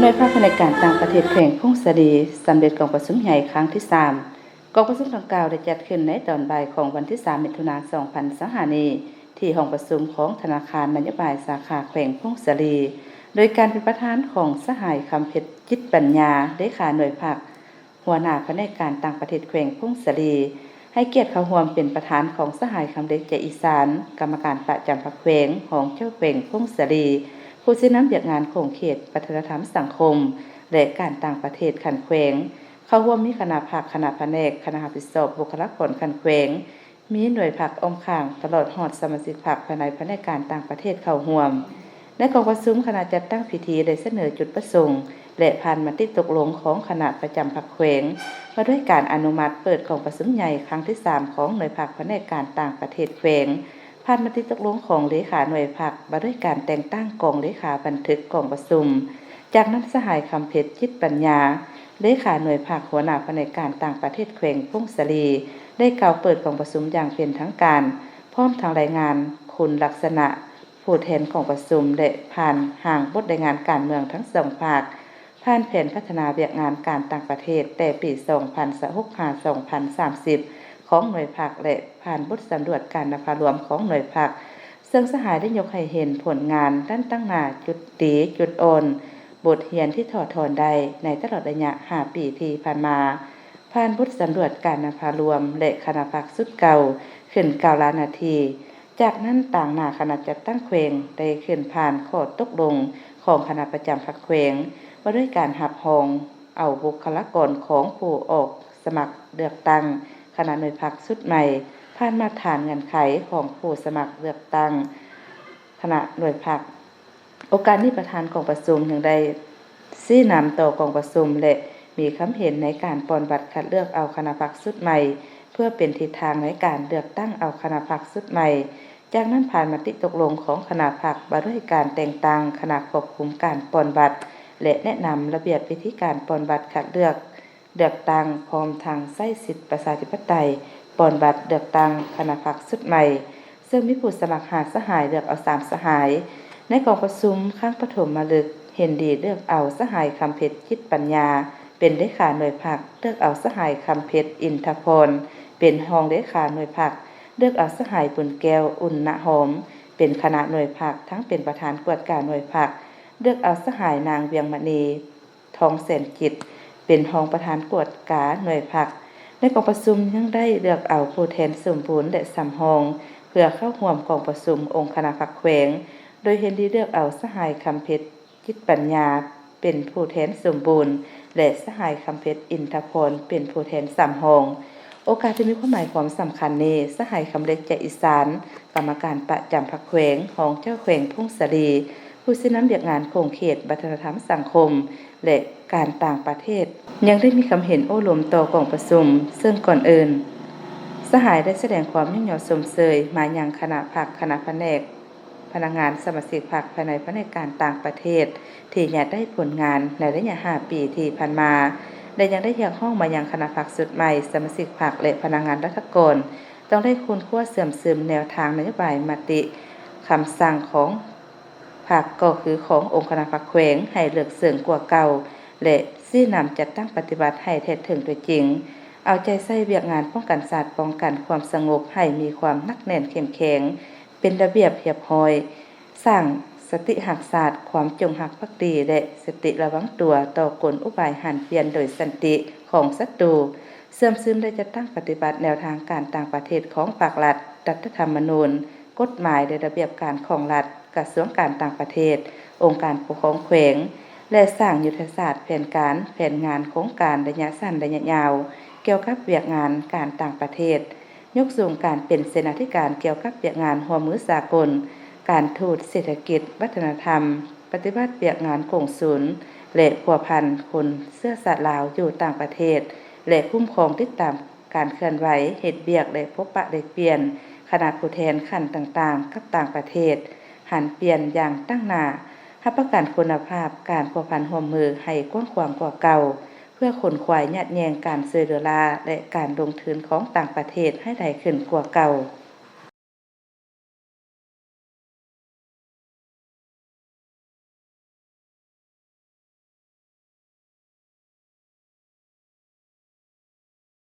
โดยภาคในการต่างประเทศแข่งพงศดีสำเร็จกองประชุมใหญ่ครั้งที่3กองประชุมดังกล่าวได้จัดขึ้นในตอนบ่ายของวันที่3มิถุนายน2025นี้ที่ห้องประชุมของธนาคารนโยบายสาขาแขวงพงศดีโดยการเป็นประธานของสหายคำเพชรจิตปัญญาเลขาหน่วยภาคหัวหน้าแผนกการต่างประเทศแขวงพงศดีให้เกียรติเข้าร่วมเป็นประธานของสหายคำเล็กใจอีสานกรรมการประจำภาคแขวงของเจ้าแขวงพงศดีผู้ชี้นำเรื่องงานของเขตวัฒนธรรมสังคมและการต่างประเทศขันแขวงเข้าร่วมมีคณะภาคคณะแผนกคณะรับผิดชอบบุคลากรขันแขวงมีหน่วยภาคอ้อมข้างตลอดฮอดสมาชิกภาคภายในแผนกการต่างประเทศเข้าร่วมในกองประชุมคณะจัดตั้งพิธีได้เสนอจุดประสงค์และผ่านมติตกลงของคณะประจำภาคแขวงว่าด้วยการอนุมัติเปิดกองประชุมใหญ่ครั้งที่3ของหน่วยภาคแผนกการต่างประเทศแขวงผ่านมติตกลงของเลขาหน่วยภาคว่าด้วยการแต่งตั้งกองเลขาบันทึกกองประชุมจากนั้นสหายคำเพชรจิตปัญญาเลขาหน่วยภาคหัวหน้าแผนกการต่างประเทศแขวงพงศดีได้กล่าวเปิดกองประชุมอย่างเป็นทางการพร้อมทางรายงานคุณลักษณะผู้แทนของประชุมและผ่านห่างบทรายงานการเมืองทั้ง2ภาคผ่านแผนพัฒนาเวียกงานการต่างประเทศแต่ปี2026-2030ของหน่วยภาคและผ่านบทสำรวจการนภารวมของหน่วยภาคซึ่งสหายได้ยกให้เห็นผลงานด้านตั้งหน้าจุดดีจุดอ่อนบทเรียนที่ถอดถอนได้ในตลอดระยะ5ปีที่ผ่านมาผ่านบทสำรวจการนภารวมและคณะภาคสุดเก่าขึ้น9ล้านนาทีจากนั้นต่างหน้าคณะจัดตั้งแขวงได้ขึ้นผ่านข้อตกลงของคณะประจำภาคแขวงว่าด้วยการหับหองเอาบุคลากรของผู้ออกสมัครเลือกตั้งคณะหน่วยภาคสุดใหม่ผ่านมาตรฐานเงื่อนไขของผู้สมัครเลือกตั้งคณะหน่วยภาคโอกาสนี้ประธานกองประชุมยังได้ชี้นำต่อกองประชุมและมีคำเห็นในการปอนบัตรคัดเลือกเอาคณะพรรคสุดใหม่เพื่อเป็นทิศทางในการเลือกตั้งเอาคณะพรรคสุดใหม่จากนั้นผ่านมติตกลงของคณะพรรคว่าด้วยการแต่งตั้งคณะควบคุมการปอนบัตรและแนะนำระเบียบวิธีการปอนบัตรคัดเลือกตั้งพร้อมทางใช้สิทธิประชาธิปไตยปอนบัตรเลือกตั้งคณะพรรคสุดใหม่ซึ่งมีผู้สมัคร5สหายเลือกเอา3สหายในกองประชุมครั้งปฐมฤกษ์เห็นดีเลือกเอาสหายคำเพชรจิตปัญญาเป็นเลขาหน่วยภาคเลือกเอาสหายคำเพชรอินทพรเป็นรองเลขาหน่วยภาคเลือกเอาสหายบุญแก้วอุ่นณหอมเป็นคณะหน่วยภาคทั้งเป็นประธานกวดการหน่วยภาคเลือกเอาสหายนางเวียงมณีทองแสนจิตเป็นรองประธานกวดการหน่วยภาคในกองประชุมยังได้เลือกเอาผู้แทนสมบูรณ์และสำรองเพื่อเข้าร่วมกองประชุมองค์คณะภาคแขวงโดยเห็นดีเลือกเอาสหายคำเพชรจิตปัญญาเป็นผู้แทนสมบูรณ์และสหายคำเพชรอินทพรเป็นผู้แทนสำรองโอกาสที่มีความหมายความสำคัญนี้สหายคำเล็กใจอีสานกรรมการประจำภาคแขวงของเจ้าแขวงพงศดีผู้ชี้นำเรื่องงานโครงเขตวัฒนธรรมสังคมและการต่างประเทศยังได้มีคำเห็นโอ้ลมต่อกองประชุมซึ่งก่อนอื่นสหายได้แสดงความยินยอมชมเชยมายังคณะภาคคณะแผนกพนักงานสมาชิกพรรคภายในแผนกการต่างประเทศที่อยากได้ผลงานในระยะ5ปีที่ผ่านมาและยังได้อยากห้องมายังคณะพรรคสุดใหม่สมาชิกพรรคและพนักงานรัฐกรต้องได้คุณคั่วเสื่อมซึมแนวทางนโยบายมติคำสั่งของพรรคก็คือขององค์คณะพรรคแขวงให้เลือกเสริงกว่าเก่าและชี้นำจัดตั้งปฏิบัติให้แท้ถึงตัวจริงเอาใจใส่เวียกงานป้องกันศาสตร์ป้องกันความสงบให้มีความนักแน่นเข้มแข็งเป็นระเบียบเรียบร้อยสร้างสติหักศาสตร์ความจงรักภักดีและสติระวังตัวต่อกลอุบายหันเปลี่ยนโดยสันติของศัตรูเสื่อมซึมได้จะตั้งปฏิบัติแนวทางการต่างประเทศของภาครัฐรัฐธรรมนูญกฎหมายและระเบียบการของรัฐกระทรวงการต่างประเทศองค์การปกครองแขวงและสร้างยุทธศาสตร์แผนการแผนงานโครงการระยะสั้นระยะยาวเกี่ยวกับเวียกงานการต่างประเทศยกสูงการเป็นเสนาธิการเกี่ยวกับเวียกงานหัวมือสากลการทูตเศรษฐกิจวัฒนธรรมปฏิบัติเวียกงานกงสุลและผัวพันคนเสื้อสาลาวอยู่ต่างประเทศและคุ้มครองติดตามการเคลื่อนไหวเหตุเวียกและพบปะแลกเปลี่ยนคณะผู้แทนขั้นต่างๆกับต่างประเทศหันเปลี่ยนอย่างตั้งหน้ารับประกันคุณภาพการผัวพันร่วมมือให้กว้างขวางกว่าเก่าเพื่อขนขวายยัดแยงการซื้อเรือลาและการลงทุนของต่างประเทศให้ได้ขึ้นกว่าเก่า